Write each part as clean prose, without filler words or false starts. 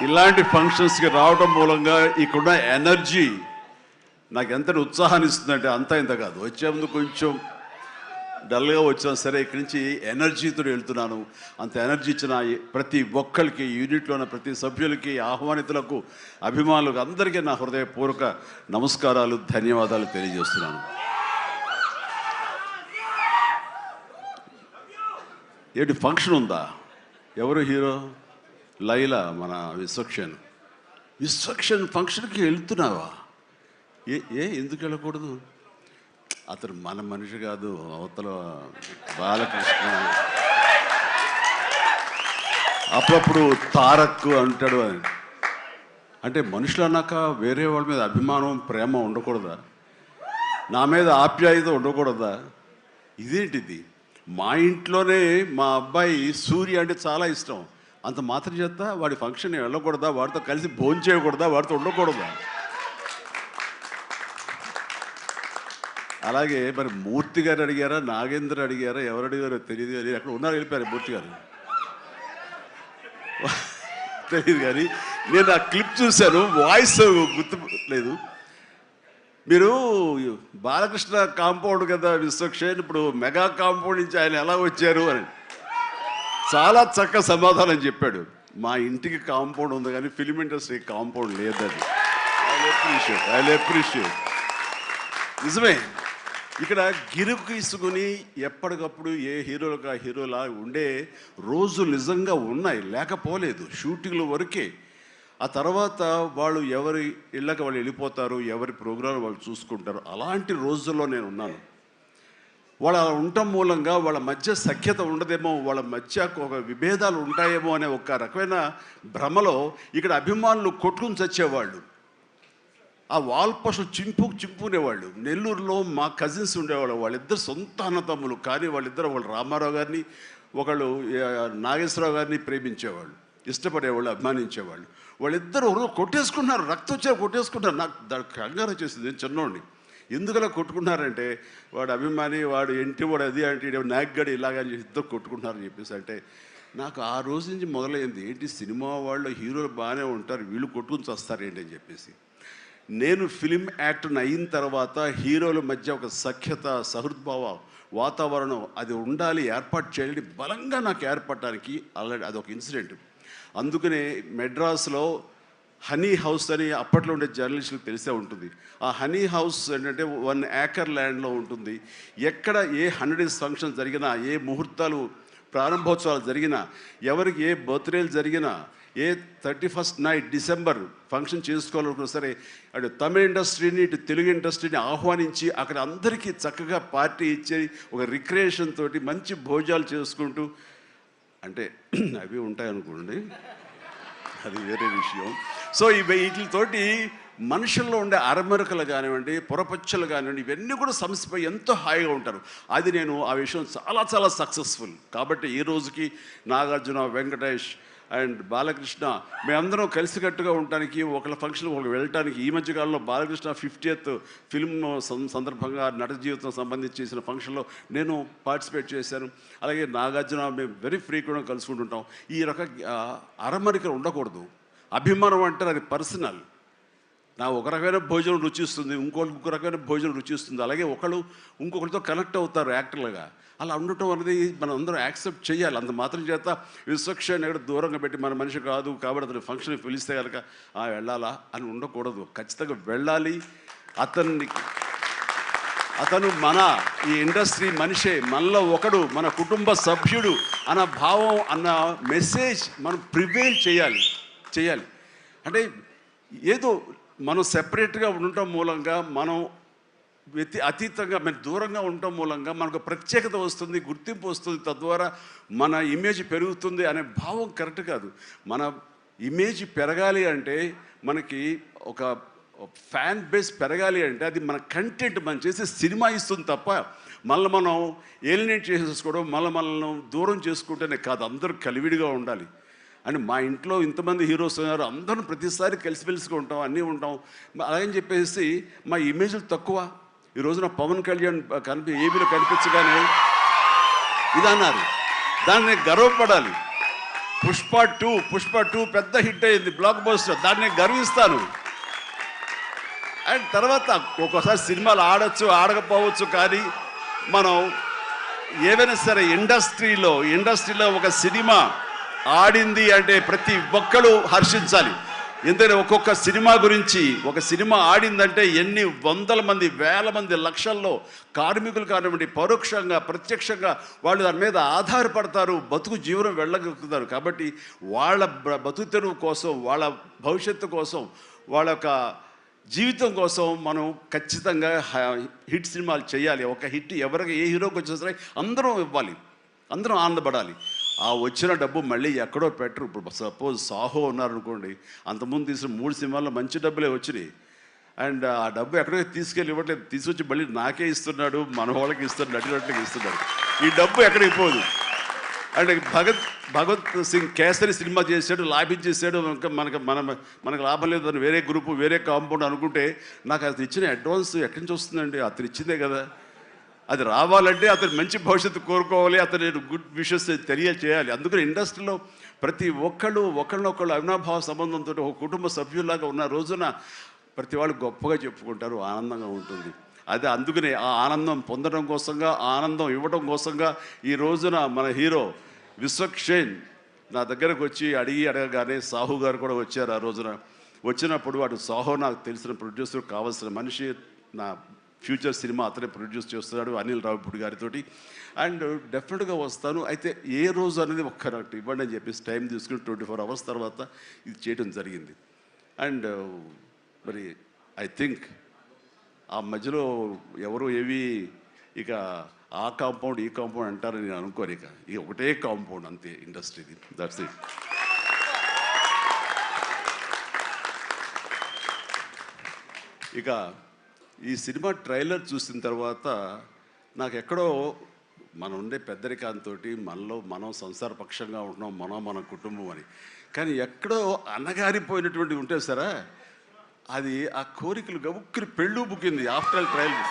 ఇలాంటి ఫంక్షన్స్కి రావడం మూలంగా ఇక్కడున్న ఎనర్జీ నాకు ఎంత ఉత్సాహాన్ని ఇస్తుందంటే అంతా ఇంత కాదు. వచ్చే ముందు కొంచెం డల్గా వచ్చినా సరే ఇక్కడి నుంచి ఎనర్జీతో వెళ్తున్నాను. అంత ఎనర్జీ ఇచ్చిన ప్రతి ఒక్కరికి, యూనిట్లో ఉన్న ప్రతి సభ్యులకి, ఆహ్వానితులకు, అభిమానులకు అందరికీ నా హృదయపూర్వక నమస్కారాలు, ధన్యవాదాలు తెలియజేస్తున్నాను. ఏంటి ఫంక్షన్ ఉందా? ఎవరు హీరో? లైలా, మన విశ్వక్షన్ ఫంక్షన్కి వెళ్తున్నావా? ఎందుకు వెళ్ళకూడదు? అతను మన మనిషి కాదు, అవతల బాలకృష్ణ. అప్పుడప్పుడు తారక్ అంటాడు అని. అంటే మనుషులు అన్నాక వేరే వాళ్ళ మీద అభిమానం, ప్రేమ ఉండకూడదా? నా మీద ఆప్యాయత ఉండకూడదా? ఇదేంటిది? మా ఇంట్లోనే మా అబ్బాయి సూర్య అంటే చాలా ఇష్టం. అంత మాత్రం చేత వాడి ఫంక్షన్ వెళ్ళకూడదా? వాడితో కలిసి భోజనం చేయకూడదా? వాడితో ఉండకూడదా? అలాగే మరి మూర్తి గారు అడిగారా, నాగేంద్ర అడిగారా, ఎవరు అడిగారో తెలియదు కానీ అక్కడ ఉన్నారు, వెళ్ళిపోయారు మూర్తి గారు. తెలియదు కానీ నేను ఆ క్లిప్ చూశాను, వాయిస్ గుర్తు లేదు. మీరు బాలకృష్ణ కాంపౌండ్ కదా విశ్వక్సేన్, ఇప్పుడు మెగా కాంపౌండ్ నుంచి ఆయన ఎలా వచ్చారు అని చాలా చక్కగా సమాధానం చెప్పాడు. మా ఇంటికి కాంపౌండ్ ఉంది కానీ ఫిలిం ఇండస్ట్రీ కాంపౌండ్ లేదని. I appreciate. నిజమే, ఇక్కడ గిరుకు ఇసుకుని ఎప్పటికప్పుడు ఏ హీరోలకు ఆ హీరోలా ఉండే రోజులు నిజంగా ఉన్నాయి, లేకపోలేదు. షూటింగ్ల వరకే. ఆ తర్వాత వాళ్ళు ఎవరి ఇళ్ళకి వాళ్ళు వెళ్ళిపోతారు, ఎవరి ప్రోగ్రాం వాళ్ళు చూసుకుంటారు. అలాంటి రోజుల్లో నేను ఉన్నాను. వాళ్ళు అలా ఉండటం మూలంగా వాళ్ళ మధ్య సఖ్యత ఉండదేమో, వాళ్ళ మధ్య ఒక విభేదాలు ఉంటాయేమో అనే ఒక రకమైన భ్రమలో ఇక్కడ అభిమానులు కొట్టుకుని చచ్చేవాళ్ళు. ఆ వాల్ పోస్టులు చింపుకునేవాళ్ళు. నెల్లూరులో మా కజిన్స్ ఉండేవాళ్ళు, వాళ్ళిద్దరు సొంత అన్నతమ్ములు. కానీ వాళ్ళిద్దరు, వాళ్ళు రామారావు గారిని, ఒకళ్ళు నాగేశ్వరరావు గారిని ప్రేమించేవాళ్ళు, ఇష్టపడేవాళ్ళు, అభిమానించేవాళ్ళు. వాళ్ళిద్దరు కొట్టేసుకున్నారు, రక్తం వచ్చే కొట్టేసుకున్నారు. నాకు దానికి కంగారు వచ్చేసింది. నేను చిన్నోడిని. ఎందుకలా కొట్టుకున్నారంటే వాడు అభిమాని, వాడు ఎంటి, వాడు అది అంటే నాగ్గడి ఇలాగని చెప్పి ఇద్దరు కొట్టుకుంటున్నారని చెప్పేసి. అంటే నాకు ఆ రోజు నుంచి మొదలైంది, ఏంటి సినిమా వాళ్ళు హీరోలు బాగానే ఉంటారు, వీళ్ళు కొట్టుకుని వస్తారు ఏంటి అని చెప్పేసి. నేను ఫిలిం యాక్టర్ని అయిన తర్వాత హీరోల మధ్య ఒక సఖ్యత, సహృద్భావ వాతావరణం అది ఉండాలి, ఏర్పాటు చేయాలి బలంగా నాకు ఏర్పడటానికి ఆల్రెడీ అదొక ఇన్సిడెంట్. అందుకనే మెడ్రాస్లో హనీ హౌస్ అని అప్పట్లో ఉండే జర్నలిస్టులకు తెలిసే ఉంటుంది. ఆ హనీ హౌస్ ఏంటంటే 1 acre ల్యాండ్లో ఉంటుంది. ఎక్కడ ఏ 100 days ఫంక్షన్ జరిగినా, ఏ ముహూర్తాలు ప్రారంభోత్సవాలు జరిగినా, ఎవరికి ఏ బర్త్డేలు జరిగినా, ఏ 31st నైట్ డిసెంబర్ ఫంక్షన్ చేసుకోవాలనుకున్నా సరే అటు తమిళ ఇండస్ట్రీని, ఇటు తెలుగు ఇండస్ట్రీని ఆహ్వానించి అక్కడ అందరికీ చక్కగా పార్టీ ఇచ్చి ఒక రిక్రియేషన్ తోటి మంచి భోజనాలు చేసుకుంటూ, అంటే అవి ఉంటాయనుకోండి, అది వేరే విషయం. సో వీటితోటి మనుషుల్లో ఉండే అరమరకలు కానివ్వండి, పొరపచ్చలు కానివ్వండి, ఇవన్నీ కూడా సమసిపోయి ఎంతో హాయిగా ఉంటారు. అది నేను ఆ విషయం చాలా చాలా సక్సెస్ఫుల్. కాబట్టి ఈ రోజుకి నాగార్జున, వెంకటేష్ అండ్ బాలకృష్ణ మేమందరం కలిసికట్టుగా ఉండటానికి, ఒకళ్ళ ఫంక్షన్ ఒకళ్ళు వెళ్ళటానికి, ఈ మధ్యకాలంలో బాలకృష్ణ 50th ఫిల్మ్ సందర్భంగా నట జీవితం సంబంధించి చేసిన ఫంక్షన్లో నేను పార్టిసిపేట్ చేశాను. అలాగే నాగార్జున మేము వెరీ ఫ్రీక్వెంట్గా కలుసుకుంటుంటాం. ఈ అరమరికలు ఉండకూడదు. అభిమానం అంటే అది పర్సనల్. నా ఒక రకమైన భోజనం రుచిస్తుంది, ఇంకొక రకమైన భోజనం రుచిస్తుంది. అలాగే ఒకళ్ళు ఇంకొకరితో కనెక్ట్ అవుతారు యాక్టర్లుగా. అలా ఉండటం అనేది మనం అందరం యాక్సెప్ట్ చేయాలి. అంత మాత్రం చేత విశ్వక్సేన్ ఎక్కడ దూరంగా పెట్టి మన మనిషి కాదు కాబట్టి అతను ఫంక్షన్కి పిలిస్తే కనుక వెళ్ళాలా అని ఉండకూడదు. ఖచ్చితంగా వెళ్ళాలి. అతను మన ఈ ఇండస్ట్రీ మనిషే, మనలో ఒకడు, మన కుటుంబ సభ్యుడు అన్న భావం, అన్న మెసేజ్ మనం ప్రివేల్ చేయాలి. అంటే ఏదో మనం సెపరేట్గా ఉండటం మూలంగా, మనం అతీతంగా మనం దూరంగా ఉండటం మూలంగా మనకు ప్రత్యేకత వస్తుంది, గుర్తింపు వస్తుంది, తద్వారా మన ఇమేజ్ పెరుగుతుంది అనే భావం కరెక్ట్ కాదు. మన ఇమేజ్ పెరగాలి అంటే, మనకి ఒక ఫ్యాన్ బేస్ పెరగాలి అంటే అది మన కంటెంట్, మనం చేసే సినిమా ఇస్తుంది తప్ప మళ్ళీ మనం ఏలినేట్ చేసేసుకోవడం, మనల్ని దూరం చేసుకుంటేనే కాదు. అందరూ కలివిడిగా ఉండాలి. అని మా ఇంట్లో ఇంతమంది హీరోస్ ఉన్నారు, అందరూ ప్రతిసారి కలిసిమెలిసిగా ఉంటాం, అన్నీ ఉంటాం. అలాగని చెప్పేసి మా ఇమేజ్లు తక్కువ. ఈ రోజున పవన్ కళ్యాణ్ ఏబీలో కనిపించగానే ఇది అన్నారు, దాన్ని గర్వపడాలి. పుష్ప 2 పెద్ద హిట్ అయింది, బ్లాక్ బస్టర్, దాన్ని నేను గర్విస్తాను. అండ్ తర్వాత ఒక్కోసారి సినిమాలు ఆడచ్చు ఆడకపోవచ్చు, కానీ మనం ఏదైనా సరే ఇండస్ట్రీలో ఒక సినిమా ఆడింది అంటే ప్రతి ఒక్కరు హర్షించాలి. ఎందుకంటే ఒక్కొక్క సినిమా గురించి, ఒక సినిమా ఆడిందంటే ఎన్ని వందల మంది, వేల మంది, లక్షల్లో కార్మికులు కానివ్వండి, పరోక్షంగా ప్రత్యక్షంగా వాళ్ళు దాని మీద ఆధారపడతారు, బతుకు జీవనం వెళ్ళగలుగుతారు. కాబట్టి వాళ్ళ బతుకు తెరువు కోసం, వాళ్ళ భవిష్యత్తు కోసం, వాళ్ళ యొక్క జీవితం కోసం మనం ఖచ్చితంగా హిట్ సినిమాలు చేయాలి. ఒక హిట్ ఎవరికి ఏ హీరోకి వచ్చినా సరే అందరం ఇవ్వాలి, అందరం ఆనందపడాలి. ఆ వచ్చిన డబ్బు మళ్ళీ ఎక్కడో పెట్టరు. ఇప్పుడు సపోజ్ సాహో ఉన్నారనుకోండి, అంతకుముందు తీసిన 3 సినిమాల్లో మంచి డబ్బులే వచ్చినాయి. అండ్ ఆ డబ్బు ఎక్కడో తీసుకెళ్ళి ఇవ్వట్లేదు, తీసుకొచ్చి మళ్ళీ నాకే ఇస్తున్నాడు, మన వాళ్ళకి ఇస్తున్నాడు, నటినట్లకి ఇస్తున్నాడు. ఈ డబ్బు ఎక్కడికి పోదు. అండ్ భగత్ సింగ్ కేసరి సినిమా చేశాడు, లాభించేసాడు, ఇంకా మనకు లాభం లేదు అని వేరే గ్రూపు, వేరే కాంపౌండ్ అనుకుంటే, నాకు అతను ఇచ్చిన అడ్వాన్స్ ఎక్కడి నుంచి వస్తుందండి? అతను ఇచ్చిందే కదా. అది రావాలంటే అతను మంచి భవిష్యత్తు కోరుకోవాలి, అతను గుడ్ విషెస్ తెలియచేయాలి. అందుకని ఇండస్ట్రీలో ప్రతి ఒక్కళ్ళు ఒకళ్ళనొకళ్ళు అవినాభావ సంబంధంతో ఒక కుటుంబ సభ్యుల్లాగా ఉన్న రోజున ప్రతి వాళ్ళు గొప్పగా చెప్పుకుంటారు, ఆనందంగా ఉంటుంది. అదే అందుకనే ఆ ఆనందం పొందడం కోసంగా, ఆనందం ఇవ్వడం కోసంగా ఈ రోజున మన హీరో విశ్వక్షేణ్ నా దగ్గరకు వచ్చి అడగగానే సాహు గారు కూడా వచ్చారు. ఆ రోజున వచ్చినప్పుడు వాడు సాహు నాకు తెలిసిన ప్రొడ్యూసర్, కావాల్సిన మనిషి, నా ఫ్యూచర్ సినిమా అతనే ప్రొడ్యూస్ చేస్తున్నాడు అనిల్ రావిపూడి గారితో. అండ్ డెఫినెట్గా వస్తాను, అయితే ఏ రోజు అనేది ఒక్క నాకు ఇవ్వండి అని చెప్పేసి టైం తీసుకుని 24 అవర్స్ తర్వాత ఇది చేయడం జరిగింది. అండ్ మరి ఐ థింక్ ఆ మధ్యలో ఎవరు ఏవి ఇక ఆ కాంపౌండ్ ఈ కాంపౌండ్ అంటారని నేను అనుకోను. ఇక ఒకటే కాంపౌండ్ అంతే ఇండస్ట్రీది, దట్స్ ఇట్. ఇక ఈ సినిమా ట్రైలర్ చూసిన తర్వాత నాకు ఎక్కడో మనం ఉండే పెద్దరికాంతో మనం సంసారపక్షంగా ఉంటున్నాం, మన కుటుంబం అని, కానీ ఎక్కడో అన్నగారిపోయినటువంటి ఉంటే సరే అది ఆ కోరికలు గబుక్కుని పెళ్ళు బుక్కింది. ఆఫ్టర్ ఆల్ ట్రైలర్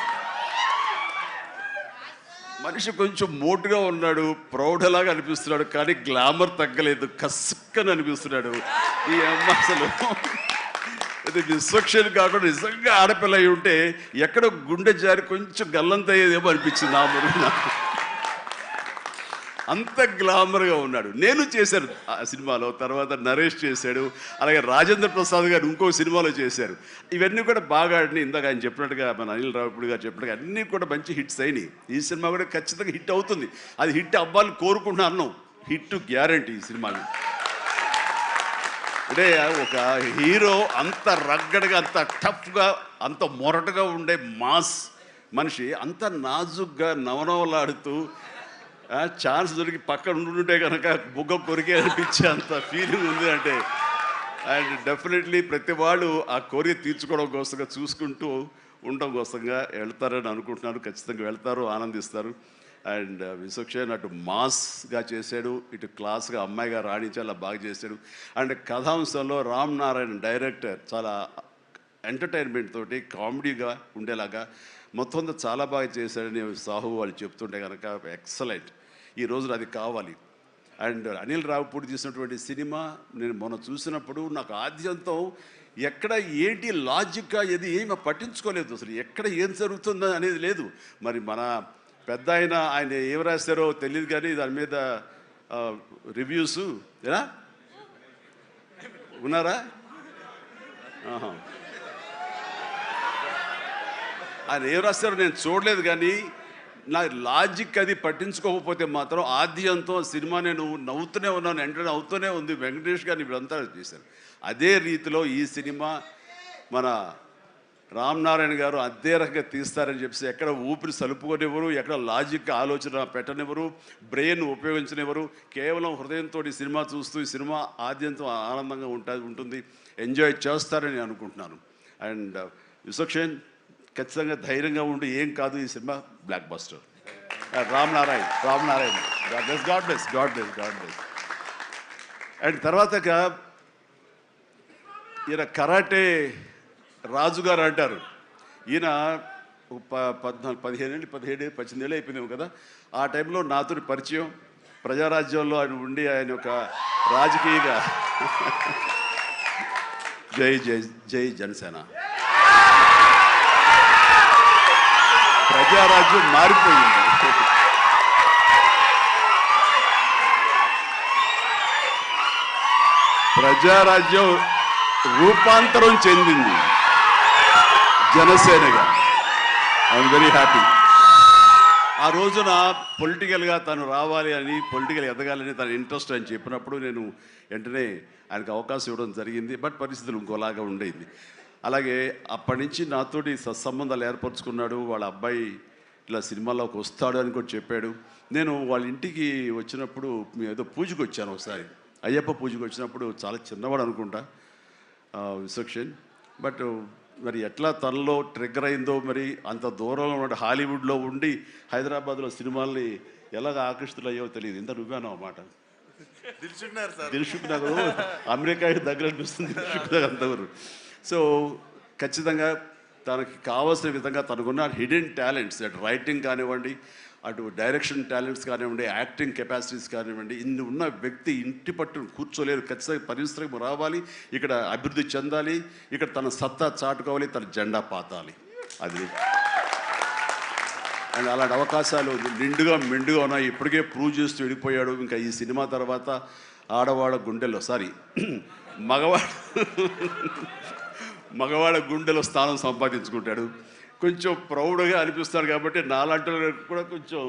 మనిషి కొంచెం మోటుగా ఉన్నాడు, ప్రౌఢలాగా అనిపిస్తున్నాడు, కానీ గ్లామర్ తగ్గలేదు, కసుక్కని అనిపిస్తున్నాడు. ఈ అమ్మ అసలు అది విశ్వక్షేణ్ కాకుండా నిజంగా ఆడపిల్ల అయి ఉంటే ఎక్కడో గుండె జారి కొంచెం గల్లంత అయ్యేదేమో అనిపించింది ఆ మురుగు నాకు. అంత గ్లామర్గా ఉన్నాడు. నేను చేశాను ఆ సినిమాలో, తర్వాత నరేష్ చేశాడు, అలాగే రాజేంద్ర ప్రసాద్ గారు ఇంకో సినిమాలో చేశారు. ఇవన్నీ కూడా బాగా ఆడినాయి. ఇందాక ఆయన చెప్పినట్టుగా, మన అనిల్ రావిపూడి గారు చెప్పినట్టుగా అన్నీ కూడా మంచి హిట్స్ అయినాయి. ఈ సినిమా కూడా ఖచ్చితంగా హిట్ అవుతుంది. అది హిట్ అవ్వాలని కోరుకుంటున్నాను. హిట్ గ్యారంటీ ఈ సినిమాని. అంటే ఒక హీరో అంత రగ్గడగా, అంత టఫ్గా, అంత మొరటుగా ఉండే మాస్ మనిషి అంత నాజుగ్గా నవనవలాడుతూ ఛాన్స్ దొరికి పక్కన ఉంటుంటే కనుక బుగ్గ కొరికే అనిపించే అంత ఫీలింగ్ ఉంది. అంటే అండ్ డెఫినెట్లీ ప్రతి వాళ్ళు ఆ కోరిక తీర్చుకోవడం కోసంగా, చూసుకుంటూ ఉండడం కోసంగా వెళ్తారని అనుకుంటున్నారు. ఖచ్చితంగా వెళ్తారు, ఆనందిస్తారు. అండ్ విశ్వక్షేణ్ అటు మాస్గా చేశాడు, ఇటు క్లాస్గా అమ్మాయిగా రాణించేలా బాగా చేశాడు. అండ్ కథాంశంలో రామ్ నారాయణ్ డైరెక్టర్ చాలా ఎంటర్టైన్మెంట్ తోటి కామెడీగా ఉండేలాగా మొత్తం అంతా చాలా బాగా చేశాడని సాహు వాళ్ళు చెప్తుంటే కనుక ఎక్సలెంట్. ఈ రోజున అది కావాలి. అండ్ అనిల్ రావిపూడి తీసినటువంటి సినిమా నేను మొన్న చూసినప్పుడు నాకు ఆద్యంతం ఎక్కడ ఏంటి లాజిక్గా ఏది ఏమి పట్టించుకోలేదు. అసలు ఎక్కడ ఏం జరుగుతుందో అనేది లేదు. మరి మన పెద్ద ఆయన ఏం రాశారో తెలియదు, కానీ దాని మీద రివ్యూస్ ఎలా ఉన్నారా? ఆయన ఏం రాస్తారో నేను చూడలేదు, కానీ నా లాజిక్ అది పట్టించుకోకపోతే మాత్రం ఆద్యంతో సినిమా నేను నవ్వుతూనే ఉన్నాను, ఎంటర్ అవుతూనే ఉంది. వెంకటేష్ గారిని వీళ్ళంతా చేశారు. అదే రీతిలో ఈ సినిమా మన రామ్ నారాయణ గారు అదే రకంగా తీస్తారని చెప్పేసి ఎక్కడ ఊపిరి సలుపుకొనివ్వరు, ఎక్కడ లాజిక్ ఆలోచన పెట్టనివ్వరు, బ్రెయిన్ ఉపయోగించనివ్వరు. కేవలం హృదయంతో ఈ సినిమా చూస్తూ ఈ సినిమా ఆద్యంతో ఆనందంగా ఉంటుంది, ఎంజాయ్ చేస్తారని అనుకుంటున్నాను. అండ్ విశ్వక్షేణ్ ఖచ్చితంగా ధైర్యంగా ఉండి, ఏం కాదు ఈ cinema block buster. Ram Narayan God bless. And తర్వాత ఈయన కరాటే రాజుగారు అంటారు. ఈయన 17 18 అయిపోయిందేమో కదా. ఆ టైంలో నాతో పరిచయం, ప్రజారాజ్యంలో ఆయన ఉండి ఆయన ఒక రాజకీయగా జై జై జై జనసేన. ప్రజారాజ్యం మారిపోయింది. ప్రజారాజ్యం రూపాంతరం చెందింది జనసేనగా. I'm very happy. ఆ రోజున పొలిటికల్గా తను రావాలి అని, పొలిటికల్ ఎదగాలని తన ఇంట్రెస్ట్ అని చెప్పినప్పుడు నేను వెంటనే ఆయనకు అవకాశం ఇవ్వడం జరిగింది. బట్ పరిస్థితులు ఇంకోలాగా ఉండేది. అలాగే అప్పటి నుంచి నాతోటి సత్సంబంధాలు ఏర్పరచుకున్నాడు. వాళ్ళ అబ్బాయి ఇలా సినిమాలోకి వస్తాడు అని కూడా చెప్పాడు. నేను వాళ్ళ ఇంటికి వచ్చినప్పుడు ఏదో పూజకు వచ్చాను ఒకసారి, అయ్యప్ప పూజకు వచ్చినప్పుడు. చాలా చిన్నవాడు అనుకుంటా విశ్వక్సేన్. బట్ మరి ఎట్లా తనలో ట్రిగ్గర్ అయిందో, మరి అంత దూరంలో ఉన్న హాలీవుడ్లో ఉండి హైదరాబాద్లో సినిమాల్ని ఎలాగ ఆకర్షితులయ్యో తెలియదు. ఇంత నువ్వేనో అన్నమాట. దిల్సుఖ్ నగర్ అమెరికా దగ్గర అనిపిస్తుంది, దిల్సుఖ్ నగర్ అంతవరకు. సో ఖచ్చితంగా తనకి కావాల్సిన విధంగా తనకున్న హిడెన్ టాలెంట్స్, అటు రైటింగ్ కానివ్వండి, అటు డైరెక్షన్ టాలెంట్స్ కానివ్వండి, యాక్టింగ్ కెపాసిటీస్ కానివ్వండి, ఇన్ని ఉన్న వ్యక్తి ఇంటి పట్టును కూర్చోలేరు. ఖచ్చితంగా పరిశ్రమ రావాలి, ఇక్కడ అభివృద్ధి చెందాలి, ఇక్కడ తన సత్తా చాటుకోవాలి, తన జెండా పాతాలి. అది అండ్ అలాంటి అవకాశాలు నిండుగా మెండుగా ఉన్నాయి. ఇప్పటికే ప్రూవ్ చేస్తూ వెళ్ళిపోయాడు. ఇంకా ఈ సినిమా తర్వాత ఆడవాళ్ళ గుండెల్లో మగవాళ్ళ గుండెలో స్థానం సంపాదించుకుంటాడు. కొంచెం ప్రౌడ్గా అనిపిస్తాడు. కాబట్టి నాలాంటి కూడా కొంచెం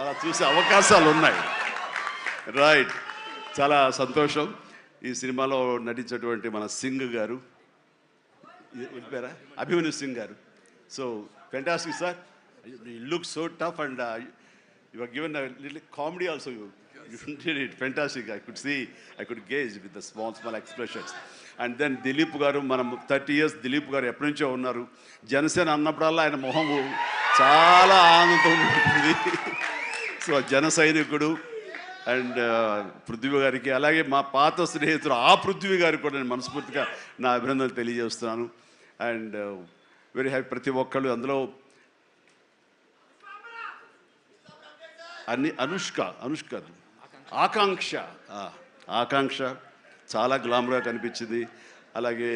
అలా చూసే అవకాశాలు ఉన్నాయి. రైట్, చాలా సంతోషం. ఈ సినిమాలో నటించేటువంటి మన సింగ్ గారు, వెళ్ళిపోయారా, Abhimanyu Singh garu. So fantastic sir, you look so tough and you are given a little comedy also. You did it fantastic. I could gauge with the small expressions. And then Dilip గారు, మనం 30 years దిలీప్ గారు ఎప్పటి నుంచో ఉన్నారు. జనసేన అన్నప్పుడల్లా ఆయన మొహం చాలా ఆనందం ఉంటుంది. సో జన సైనికుడు. అండ్ పృథ్వీ గారికి, అలాగే మా పాత స్నేహితుడు ఆ పృథ్వీ గారికి కూడా నేను మనస్ఫూర్తిగా నా అభినందనలు తెలియజేస్తున్నాను. And very happy. ప్రతి ఒక్కళ్ళు అందులో అనుష్క ఆకాంక్ష చాలా గ్లామర్గా కనిపించింది. అలాగే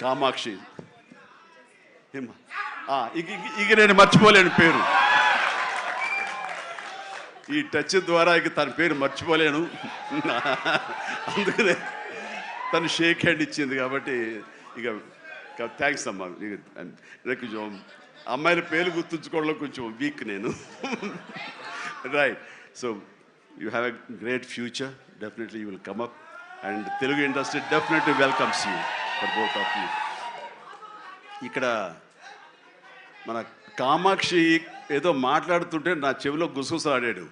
కామాక్షి, ఇక నేను మర్చిపోలేను పేరు, ఈ టచ్ ద్వారా ఇక తన పేరు మర్చిపోలేను. అందుకనే తను షేక్ హ్యాండ్ ఇచ్చింది. కాబట్టి ఇక థ్యాంక్స్ అమ్మా. కొంచెం అమ్మాయిల పేరు గుర్తుంచుకోవడంలో కొంచెం వీక్ నేను. Right. So you have a great future. Definitely you will come up and Telugu industry definitely welcomes you for both of you. ఇక్కడ మన కామాక్షి ఏదో మాట్లాడుతుంటే నా చెవిలో గుసగుసలాడాడు.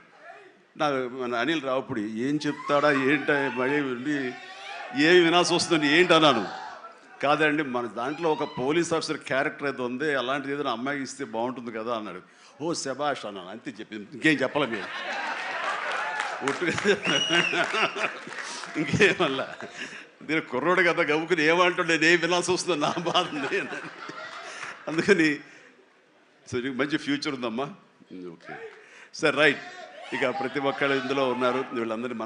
మన అనిల్ రావుపూడి ఏం చెప్తాడా ఏంట, మళ్ళీ ఏమి వినాల్సి వస్తుంది ఏంటి అన్నాను. కాదండి, మన దాంట్లో ఒక పోలీస్ ఆఫీసర్ క్యారెక్టర్ ఏదో ఉంది, అలాంటిది ఏదైనా అమ్మాయికి ఇస్తే బాగుంటుంది కదా అన్నాడు. ఓ శబాష్ అన్నాను, అంతే చెప్పింది. ఇంకేం చెప్పలే మీరు ఇంకేమల్లా. నేను కుర్రోడు కదా గవ్వుకుని ఏమంటుండే, నేను వినాల్సి వస్తుంది, నా బాధ ఉంది. అందుకని సో నీకు మంచి ఫ్యూచర్ ఉందమ్మా. Okay sir, right. ఇక ప్రతి ఒక్కళ్ళు ఇందులో ఉన్నారు. వీళ్ళందరినీ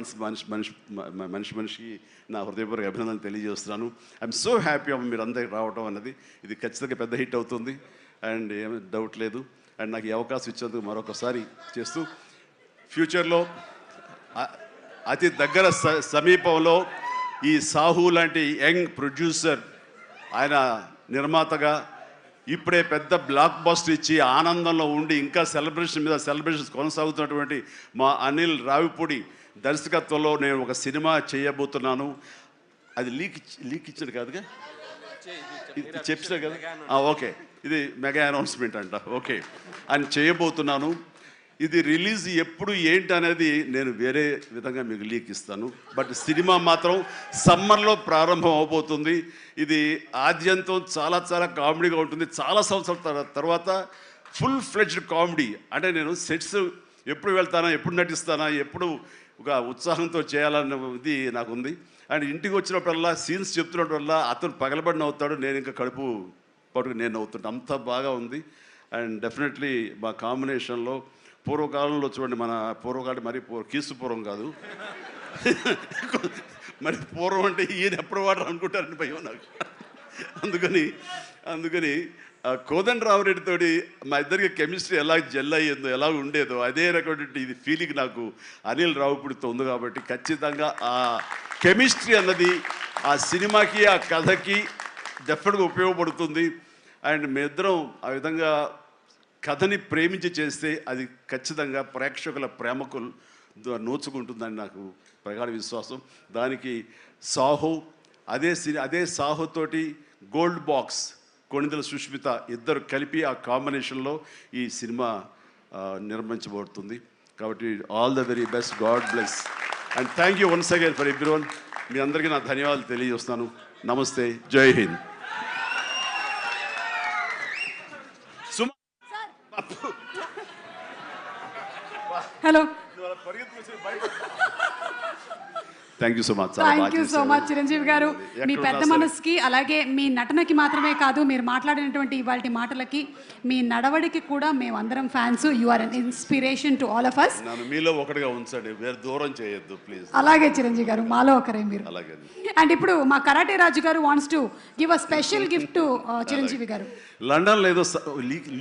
మనిషికి నా హృదయపూర్వక అభినందనలు తెలియజేస్తున్నాను. ఐఎమ్ సో హ్యాపీ అమ్మ మీరు అందరికి రావడం అన్నది. ఇది ఖచ్చితంగా పెద్ద హిట్ అవుతుంది అండ్ ఏమీ డౌట్ లేదు. అండ్ నాకు ఈ అవకాశం ఇచ్చేందుకు మరొకసారి చేస్తూ, ఫ్యూచర్లో అతి దగ్గర సమీపంలో ఈ సాహు లాంటి యంగ్ ప్రొడ్యూసర్, ఆయన నిర్మాతగా ఇప్పుడే పెద్ద బ్లాక్ బస్టర్ ఇచ్చి ఆనందంలో ఉండి ఇంకా సెలబ్రేషన్స్ కొనసాగుతున్నటువంటి మా అనిల్ రావిపూడి దర్శకత్వంలో నేను ఒక సినిమా చేయబోతున్నాను. అది లీక్ ఇచ్చాడు కాదుగా, చెప్పినా కదా. ఓకే, ఇది మెగా అనౌన్స్మెంట్ అంట. ఓకే, అని చేయబోతున్నాను. ఇది రిలీజ్ ఎప్పుడు ఏంటి అనేది నేను వేరే విధంగా మీకు లీక్ ఇస్తాను. బట్ సినిమా మాత్రం సమ్మర్లో ప్రారంభం అవబోతుంది. ఇది ఆద్యంతం చాలా చాలా కామెడీగా ఉంటుంది. చాలా సంవత్సరాల తర్వాత ఫుల్ ఫ్లెడ్జ్డ్ కామెడీ. అంటే నేను సెట్స్ ఎప్పుడు వెళ్తానా, ఎప్పుడు నటిస్తానా, ఎప్పుడు ఒక ఉత్సాహంతో చేయాలన్న ఇది నాకు ఉంది. అండ్ ఇంటికి వచ్చినప్పుడల్లా సీన్స్ చెప్తున్నప్పుడల్లా అతను పగలబడి నవ్వుతాడు, నేను ఇంకా కడుపు పట్టుకుని నేను నవ్వుతుంటాను. అంత బాగా ఉంది. అండ్ డెఫినెట్లీ మా కాంబినేషన్లో పూర్వకాలంలో చూడండి, మన పూర్వకాలం మరి కీసుపూర్వం కాదు, మరి పూర్వం అంటే ఈయన ఎప్పుడు వాడు అనుకుంటారని భయం నాకు. అందుకని కోదండరామరెడ్డితోటి మా ఇద్దరికి కెమిస్ట్రీ ఎలా జెల్ అయ్యేదో, ఎలా ఉండేదో అదే రకమైనటువంటి ఇది ఫీలింగ్ నాకు అనిల్ రావుపూడితో ఉంది. కాబట్టి ఖచ్చితంగా ఆ కెమిస్ట్రీ అన్నది ఆ సినిమాకి, ఆ కథకి డెఫినెట్గా ఉపయోగపడుతుంది. అండ్ మీ ఇద్దరం ఆ విధంగా కథని ప్రేమించి చేస్తే అది ఖచ్చితంగా ప్రేక్షకుల ప్రేమకు నోచుకుంటుందని నాకు ప్రగాఢ విశ్వాసం. దానికి సాహో, అదే సాహోతోటి గోల్డ్ బాక్స్ కొణిదెల సుష్మిత ఇద్దరు కలిపి ఆ కాంబినేషన్లో ఈ సినిమా నిర్మించబడుతుంది. కాబట్టి all the very best, god bless and thank you once again for everyone. మీ అందరికీ నా ధన్యవాదాలు తెలియజేస్తున్నాను. నమస్తే, Jai Hind. Hello, thank you so much. Thank you so much Chiranjeevi garu. మీ పెద్ద మనసుకి, అలాగే మీ నటనకి మాత్రమే కాదు, మీరు మాట్లాడినటువంటి ఇవాళ మాటలకి, మీ నడవడికి కూడా మేమందరం fans. You are an inspiration to all of us. నన్ను మీలో ఒకటిగా ఉంచండి, వేరే దూరం చేయొద్దు ప్లీజ్. అలాగే చిరంజీవి గారు, మాలో ఒకరే మీరు. అలాగే. అండ్ ఇప్పుడు మా కరాటే రాజు గారు wants to give a special gift to Chiranjeevi గారు. లండన్లో ఏదో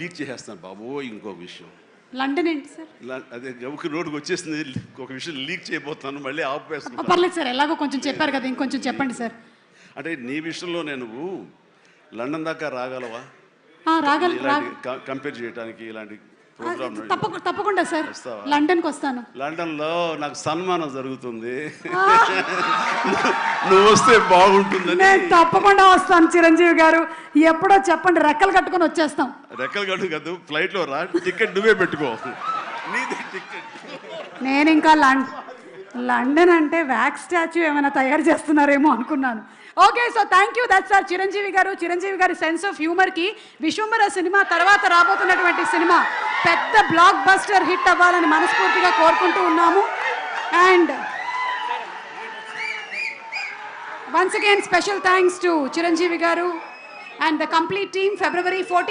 లీక్ చేసేస్తాను బాబు. ఇంకొక విషయం, లండన్ ఏంటి సార్? అదే గబుకి రోడ్డుకి వచ్చేసింది, ఒక విషయం లీక్ చేయబోతున్నాను, మళ్ళీ ఆపేస్తున్నాను. పర్లేదు సార్, ఎలాగో కొంచెం చెప్పారు కదా, ఇంకొంచెం చెప్పండి సార్. అంటే నీ విషయంలో నేను లండన్ దాకా రాగలవా? కంపేర్ చేయడానికి ఇలాంటి ప్రోగ్రామ్? తప్పకుండా సార్, లండన్కి వస్తాను. లండన్లో నాకు సన్మానం జరుగుతుంది, నువ్వు వస్తే బాగుంటుందని. నేను తప్పకుండా వస్తాను చిరంజీవి గారు, ఎప్పుడో చెప్పండి, రెక్కలు కట్టుకొని వచ్చేస్తాం. రెక్కలు కట్టు కాదు, ఫ్లైట్లో రా, టికెట్ నువ్వే పెట్టుకో, నీది టికెట్. నేను ఇంకా లండన్ అంటే వ్యాక్స్ స్టాచ్యూ ఏమైనా తయారు చేస్తున్నారేమో అనుకున్నాను. Okay, so thank you, that's our Chiranjeevi garu. Chiranjeevi గారి సెన్స్ ఆఫ్ హ్యూమర్కి విశ్వంబర సినిమా తర్వాత రాబోతున్నటువంటి సినిమా పెద్ద బ్లాక్ బస్టర్ హిట్ అవ్వాలని మనస్ఫూర్తిగా కోరుకుంటూ ఉన్నాము. And once again special thanks to Chiranjeevi garu and the complete team. February 14